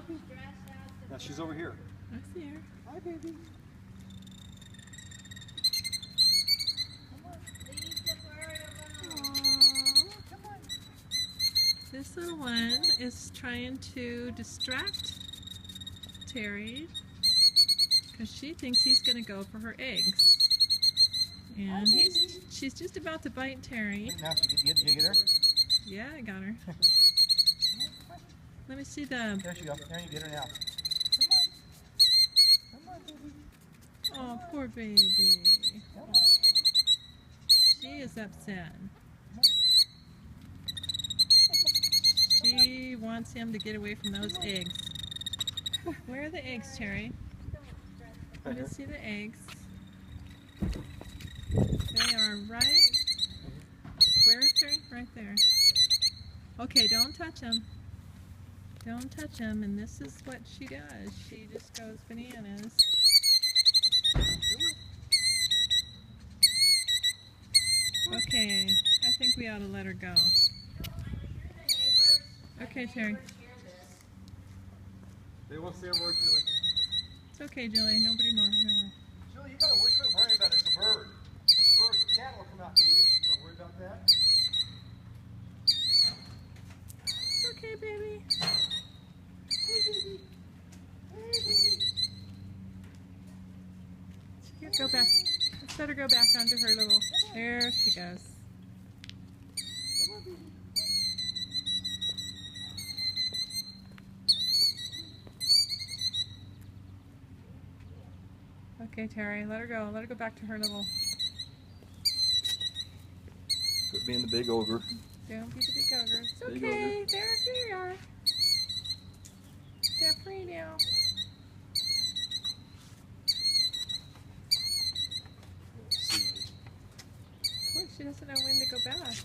baby. Now she's over here. I see her. Hi, baby. This little one is trying to distract Terry because she thinks he's going to go for her eggs. And she's just about to bite Terry. Now, did you get her? Yeah, I got her. Let me see the... There she goes. There, you get her now. Come on, baby. Oh, poor baby. Come on. She is upset. She wants him to get away from those eggs. Where are the eggs, Terry? Let me see the eggs. They are right... Where, Terry? Right there. Okay, don't touch them. Don't touch them, and this is what she does. She just goes bananas. Okay, I think we ought to let her go. Okay, Terry. They won't say a word, Julie. It's okay, Julie. Nobody more. Julie, you gotta quit worrying about it. It's a bird. It's a bird. The cat will come out to eat it. You don't worry about that? It's okay, baby. Hey, baby. Hey, baby. Here, go back. Let's let her go back onto her little... There she goes. Come on, baby. Okay, Terry, let her go. Let her go back to her little... Quit being the big ogre. Don't be the big ogre. It's Big okay. ogre. There you are. They're free now. Boy, she doesn't know when to go back.